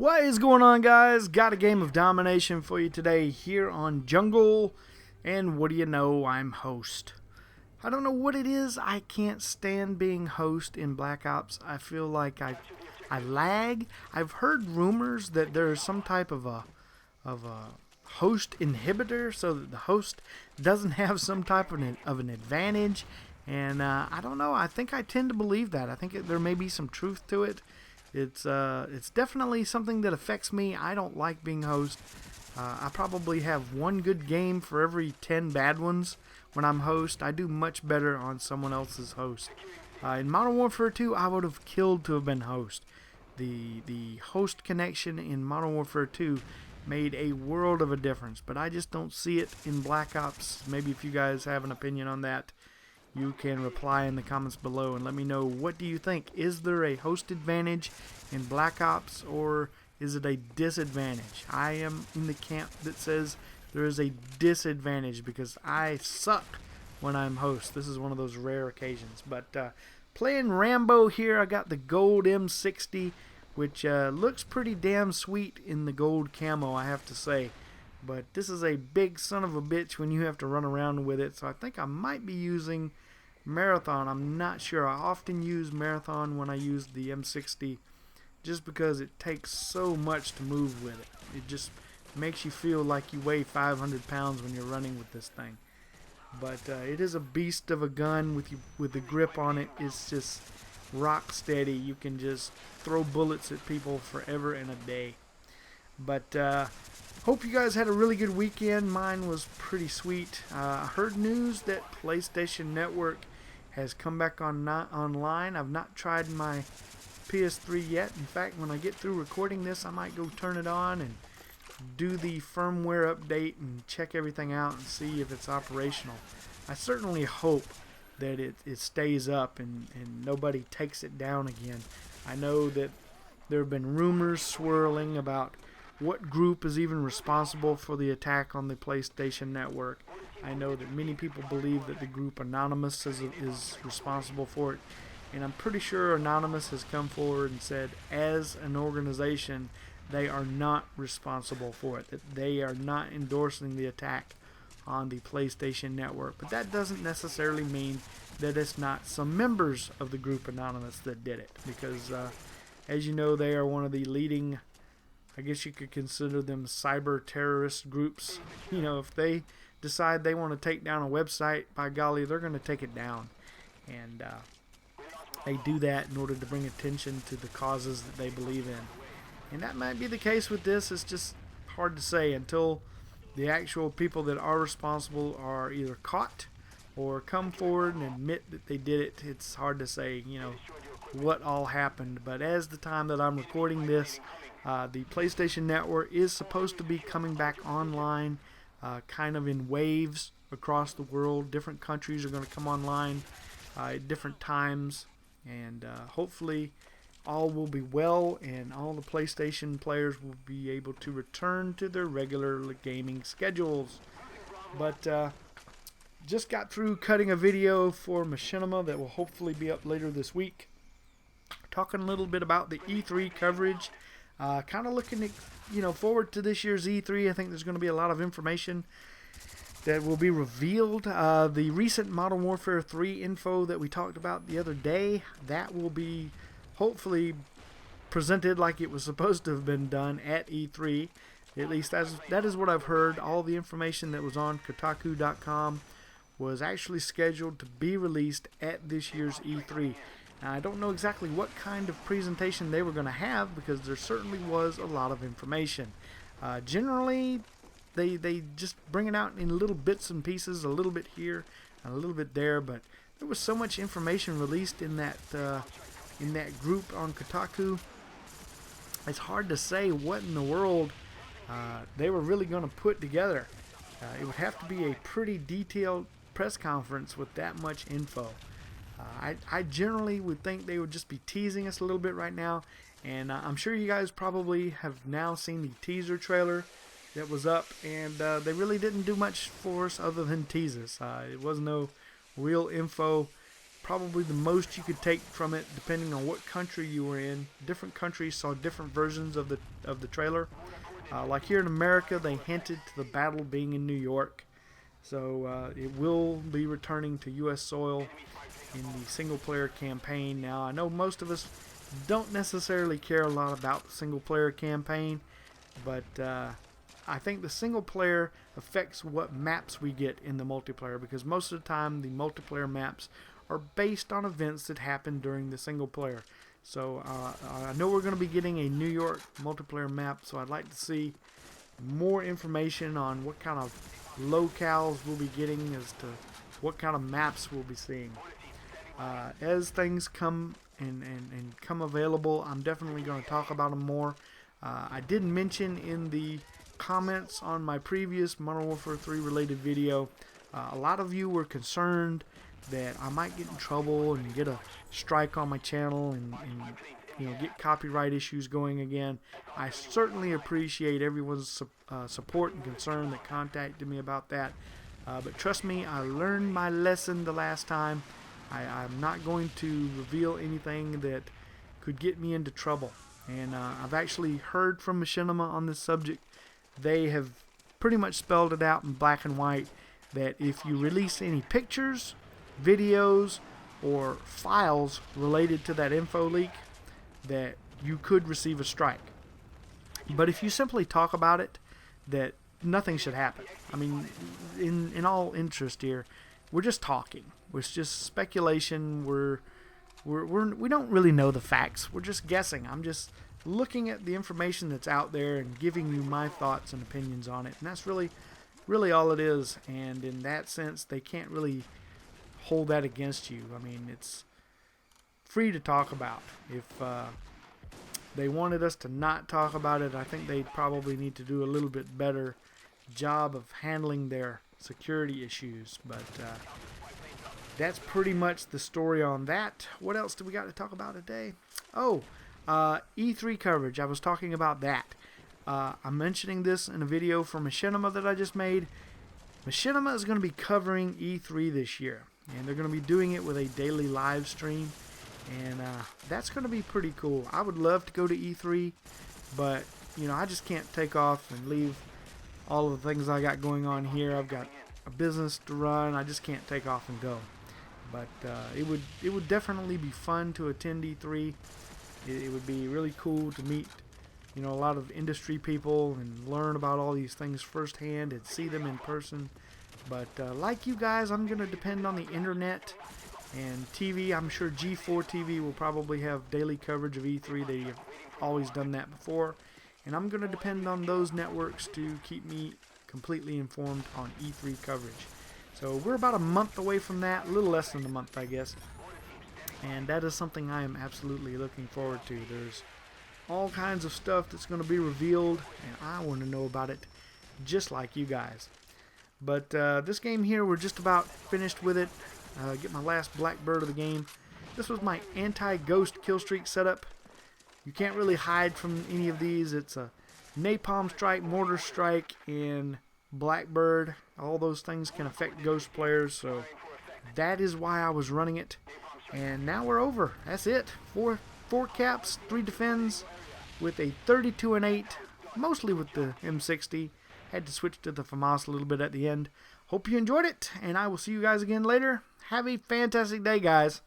What is going on, guys? Got a game of Domination for you today here on Jungle, and what do you know, I'm host. I don't know what it is, I can't stand being host in Black Ops. I feel like I lag. I've heard rumors that there's some type of a host inhibitor so that the host doesn't have some type of an advantage, and I don't know, I think I tend to believe that. I think there may be some truth to it. It's definitely something that affects me. I don't like being host. I probably have one good game for every 10 bad ones when I'm host. I do much better on someone else's host. In Modern Warfare 2, I would have killed to have been host. The host connection in Modern Warfare 2 made a world of a difference, but I just don't see it in Black Ops. Maybe if you guys have an opinion on that, you can reply in the comments below and let me know, what do you think? Is there a host advantage in Black Ops, or is it a disadvantage? I am in the camp that says there is a disadvantage because I suck when I'm host. This is one of those rare occasions. But playing Rambo here, I got the Gold M60, which looks pretty damn sweet in the gold camo, I have to say. But this is a big son of a bitch when you have to run around with it, so I think I might be using Marathon. I'm not sure. I often use Marathon when I use the M60 just because it takes so much to move with it. It just makes you feel like you weigh 500 pounds when you're running with this thing. But it is a beast of a gun with the grip on it. It's just rock steady. You can just throw bullets at people forever and a day. But hope you guys had a really good weekend. Mine was pretty sweet. I heard news that PlayStation Network has come back online. I've not tried my PS3 yet. In fact, when I get through recording this, I might go turn it on and do the firmware update and check everything out and see if it's operational. I certainly hope that it stays up and nobody takes it down again. I know that there have been rumors swirling about what group is even responsible for the attack on the PlayStation Network. I know that many people believe that the group Anonymous is responsible for it, and I'm pretty sure Anonymous has come forward and said, as an organization, they are not responsible for it, that they are not endorsing the attack on the PlayStation Network. But that doesn't necessarily mean that it's not some members of the group Anonymous that did it, because as you know, they are one of the leading, I guess you could consider them cyber terrorist groups. You know, if they decide they want to take down a website, by golly, they're going to take it down. And they do that in order to bring attention to the causes that they believe in. And that might be the case with this. It's just hard to say until the actual people that are responsible are either caught or come forward and admit that they did it. It's hard to say, you know, what all happened. But as the time that I'm recording this, the PlayStation Network is supposed to be coming back online, kind of in waves across the world. Different countries are going to come online at different times, and hopefully all will be well and all the PlayStation players will be able to return to their regular gaming schedules. But just got through cutting a video for Machinima that will hopefully be up later this week, talking a little bit about the E3 coverage. Kind of looking at, forward to this year's E3. I think there's going to be a lot of information that will be revealed. The recent Modern Warfare 3 info that we talked about the other day, that will be hopefully presented like it was supposed to have been done at E3. At least that is what I've heard. All the information that was on Kotaku.com was actually scheduled to be released at this year's E3. Now, I don't know exactly what kind of presentation they were going to have, because there certainly was a lot of information. Generally, they just bring it out in little bits and pieces, a little bit here and a little bit there, but there was so much information released in that group on Kotaku. It's hard to say what in the world they were really going to put together. It would have to be a pretty detailed press conference with that much info. I generally would think they would just be teasing us a little bit right now, and I'm sure you guys probably have now seen the teaser trailer that was up, and they really didn't do much for us other than tease us. It was no real info. probably the most you could take from it, depending on what country you were in. Different countries saw different versions of the trailer. Like here in America, they hinted to the battle being in New York, so it will be returning to U.S. soil in the single-player campaign. Now, I know most of us don't necessarily care a lot about the single-player campaign, but I think the single-player affects what maps we get in the multiplayer, because most of the time the multiplayer maps are based on events that happen during the single-player. So I know we're going to be getting a New York multiplayer map, so I'd like to see more information on what kind of locales we'll be getting as to what kind of maps we'll be seeing. As things come and come available, I'm definitely going to talk about them more. I did mention in the comments on my previous Modern Warfare 3 related video, a lot of you were concerned that I might get in trouble and get a strike on my channel and get copyright issues going again. I certainly appreciate everyone's support and concern that contacted me about that. But trust me, I learned my lesson the last time. I'm not going to reveal anything that could get me into trouble. And I've actually heard from Machinima on this subject. They have pretty much spelled it out in black and white that if you release any pictures, videos, or files related to that info leak, that you could receive a strike. But if you simply talk about it, that nothing should happen. I mean, in all interest here, we're just talking. It's just speculation. We don't really know the facts. We're just guessing. I'm just looking at the information that's out there and giving you my thoughts and opinions on it. And that's really all it is. And in that sense, they can't really hold that against you. I mean, it's free to talk about. If they wanted us to not talk about it, I think they probably need to do a little bit better job of handling their security issues. But that's pretty much the story on that. What else do we got to talk about today? Oh, E3 coverage. I was talking about that. I'm mentioning this in a video for Machinima that I just made. Machinima is going to be covering E3 this year, and they're going to be doing it with a daily live stream, and that's going to be pretty cool. I would love to go to E3, but I just can't take off and leave all of the things I got going on here. I've got a business to run. I just can't take off and go. But it would definitely be fun to attend E3. It would be really cool to meet a lot of industry people and learn about all these things firsthand and see them in person. But like you guys, I'm going to depend on the internet and TV. I'm sure G4 TV will probably have daily coverage of E3. They have always done that before. And I'm going to depend on those networks to keep me completely informed on E3 coverage. So we're about a month away from that, a little less than a month, I guess. And that is something I am absolutely looking forward to. There's all kinds of stuff that's going to be revealed, and I want to know about it just like you guys. But this game here, we're just about finished with it. Get my last Blackbird of the game. This was my anti-ghost killstreak setup. You can't really hide from any of these. It's a napalm strike, mortar strike, and Blackbird. All those things can affect ghost players, so that is why I was running it. And now we're over. That's it. Four caps, 3 defends with a 32-8, mostly with the M60. Had to switch to the Famas a little bit at the end. Hope you enjoyed it, and I will see you guys again later. Have a fantastic day, guys.